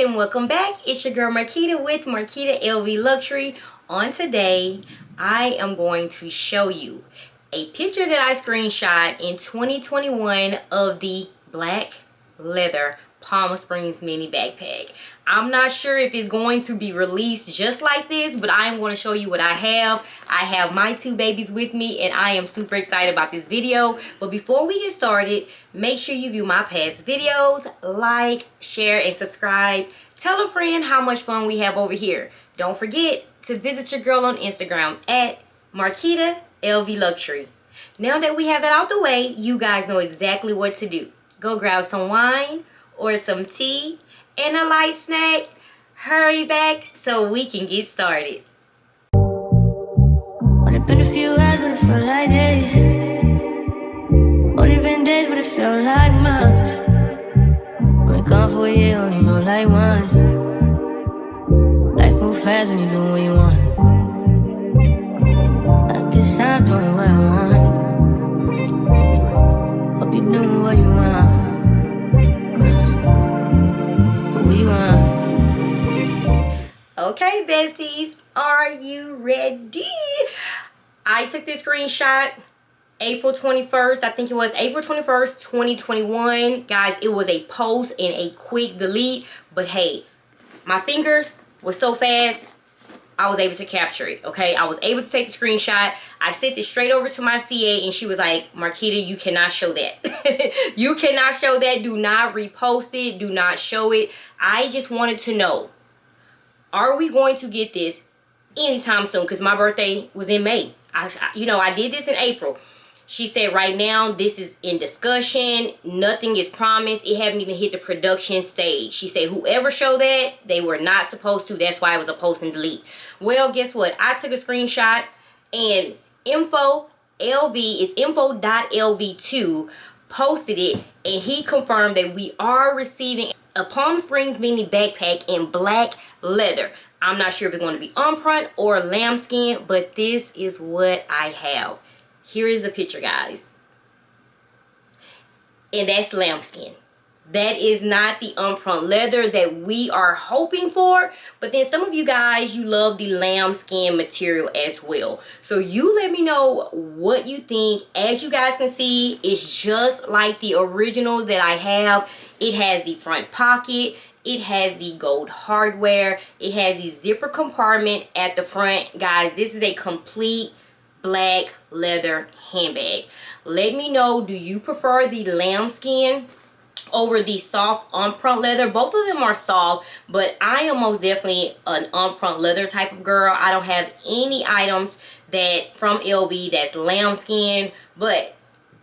And welcome back. It's your girl Marquita with Marquita LV Luxury. On today, I am going to show you a picture that I screenshot in 2021 of the black leather Palm Springs mini backpack. I'm not sure if it's going to be released just like this, but I am going to show you what I have. I have my two babies with me and I am super excited about this video. But before we get started, make sure you view my past videos, like, share, and subscribe. Tell a friend how much fun we have over here. Don't forget to visit your girl on Instagram at Marquita LV Luxury. Now that we have that out the way, you guys know exactly what to do. Go grab some wine or some tea and a light snack. Hurry back so we can get started. Only been a few hours, but it felt like days. Only been days, but it felt like months. Been gone for a year, only know like once. Life moves fast when you do what you want. At this time, doing what I want. Hope you doing what you want. Okay, besties, are you ready? I took this screenshot April 21st. I think it was April 21st, 2021. Guys, it was a post and a quick delete. But hey, my fingers were so fast, I was able to capture it, okay? I was able to take the screenshot. I sent it straight over to my CA and she was like, Marquita, you cannot show that. You cannot show that. Do not repost it. Do not show it. I just wanted to know, are we going to get this anytime soon? Because my birthday was in May. I did this in April. She said right now this is in discussion. Nothing is promised. It haven't even hit the production stage. She said whoever showed that, they were not supposed to. That's why it was a post and delete. Well, guess what? I took a screenshot and info.lv2 posted it, and he confirmed that we are receiving a Palm Springs mini backpack in black leather. I'm not sure if it's going to be umprint or lambskin, but this is what I have. Here is the picture, guys. And that's lambskin. That is not the umprint leather that we are hoping for. But then some of you guys, you love the lambskin material as well. So you let me know what you think. As you guys can see, it's just like the originals that I have. It has the front pocket. It has the gold hardware. It has the zipper compartment at the front. Guys, this is a complete black leather handbag. Let me know, do you prefer the lambskin over the soft umprint leather? Both of them are soft, but I am most definitely an umprint leather type of girl. I don't have any items that from LV that's lambskin, but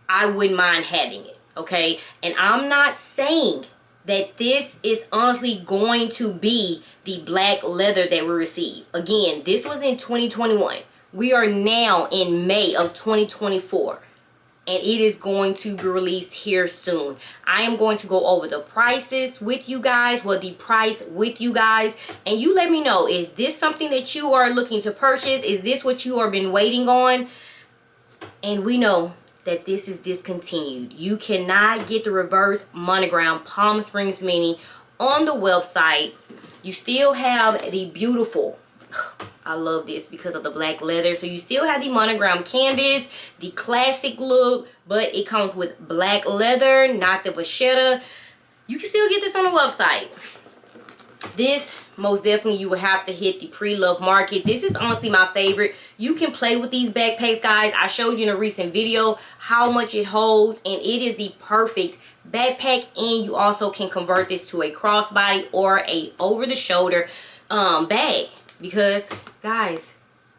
I wouldn't mind having it, okay? And I'm not saying that this is honestly going to be the black leather that we receive. Again, this was in 2021. We are now in May of 2024. And it is going to be released here soon. I am going to go over the prices with you guys, the price with you guys. And you let me know, is this something that you are looking to purchase? Is this what you have been waiting on? And we know that this is discontinued. You cannot get the reverse monogram Palm Springs mini on the website. You still have the beautiful, I love this because of the black leather. So you still have the monogram canvas, the classic look, but it comes with black leather, not the vachetta. You can still get this on the website. This, most definitely, you will have to hit the pre-love market. This is honestly my favorite. You can play with these backpacks, guys. I showed you in a recent video how much it holds, and it is the perfect backpack. And you also can convert this to a crossbody or a over-the-shoulder bag. Because, guys,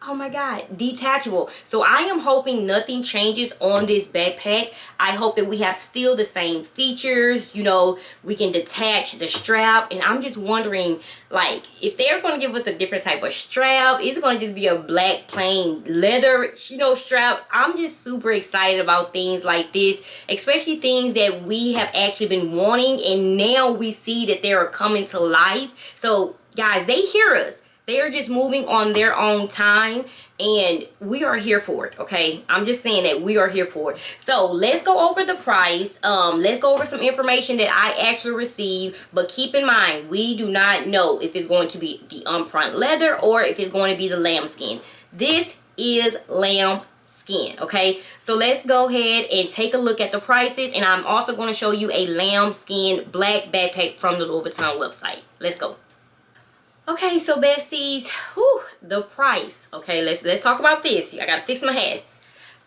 oh my God, detachable. So I am hoping nothing changes on this backpack. I hope that we have still the same features. You know, we can detach the strap. And I'm just wondering, like, if they're going to give us a different type of strap, is it going to just be a black plain leather, strap? I'm just super excited about things like this, especially things that we have actually been wanting. And now we see that they are coming to life. So, guys, they hear us. They are just moving on their own time, and we are here for it, okay? I'm just saying that we are here for it. So let's go over the price. Let's go over some information that I actually received, but keep in mind, we do not know if it's going to be the upfront leather or if it's going to be the lambskin. This is lambskin, okay? So let's go ahead and take a look at the prices, and I'm also going to show you a lambskin black backpack from the Louis Vuitton website. Let's go. Okay, so besties, whew, the price. Okay, let's talk about this. I gotta fix my head.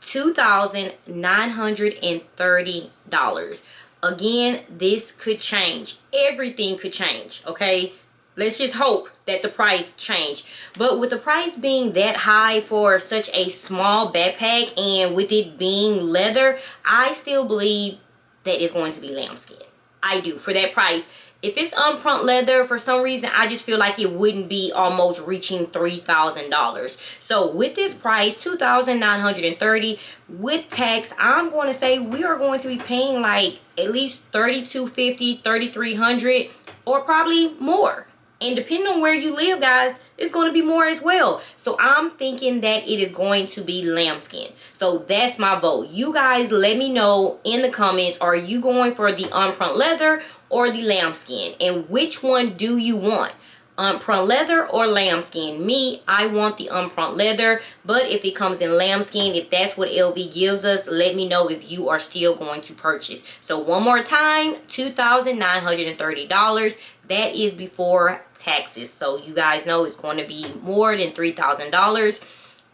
$2,930. Again, this could change. Everything could change, okay? Let's just hope that the price change. But with the price being that high for such a small backpack, and with it being leather, I still believe that it's going to be lambskin. I do, for that price. If it's upfront leather, for some reason, I just feel like it wouldn't be almost reaching $3,000. So with this price, $2,930 with tax, I'm going to say we are going to be paying like at least $3,250, $3,300, or probably more. And depending on where you live, guys, it's going to be more as well. So I'm thinking that it is going to be lambskin. So that's my vote. You guys let me know in the comments, are you going for the upfront leather or the lambskin? And which one do you want? Upfront leather or lambskin? Me, I want the upfront leather, but if it comes in lambskin, if that's what LV gives us, let me know if you are still going to purchase. So one more time, $2,930. That is before taxes. So you guys know it's going to be more than $3,000.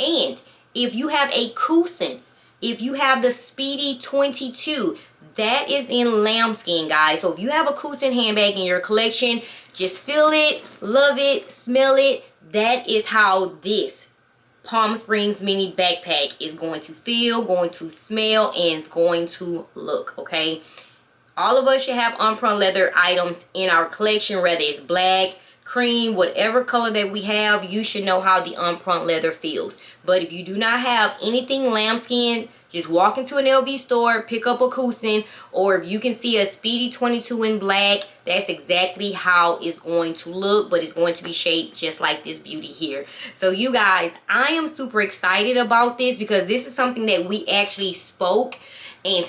And if you have a Cousin, if you have the Speedy 22, that is in lambskin, guys. So if you have a Cousin handbag in your collection, just feel it, love it, smell it. That is how this Palm Springs mini backpack is going to feel, going to smell, and going to look, okay? All of us should have upfront leather items in our collection, whether it's black, cream, whatever color that we have. You should know how the upfront leather feels. But if you do not have anything lambskin, just walk into an LV store, pick up a Cousin, or if you can see a Speedy 22 in black, that's exactly how it's going to look, but it's going to be shaped just like this beauty here. So you guys, I am super excited about this because this is something that we actually spoke and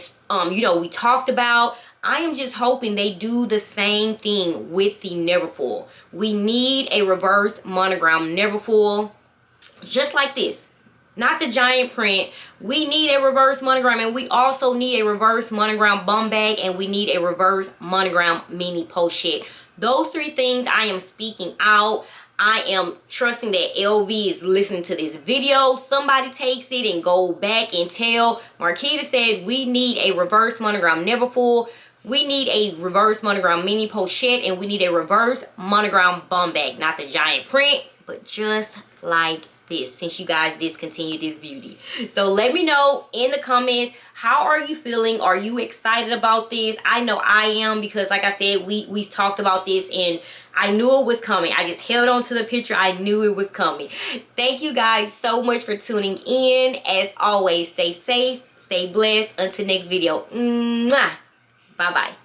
you know, we talked about. I am just hoping they do the same thing with the Neverfull. We need a reverse monogram Neverfull just like this. Not the giant print. We need a reverse monogram, and we also need a reverse monogram bum bag, and we need a reverse monogram mini pochette. Those three things I am speaking out. I am trusting that LV is listening to this video. Somebody takes it and go back and tell. Marquita said we need a reverse monogram Neverfull. We need a reverse monogram mini pochette, and we need a reverse monogram bum bag. Not the giant print, but just like this, since you guys discontinued this beauty. So let me know in the comments, how are you feeling? Are you excited about this? I know I am, because like I said, we talked about this and I knew it was coming. I just held on to the picture. I knew it was coming. Thank you guys so much for tuning in. As always, stay safe, stay blessed. Until next video. Mwah. Bye bye.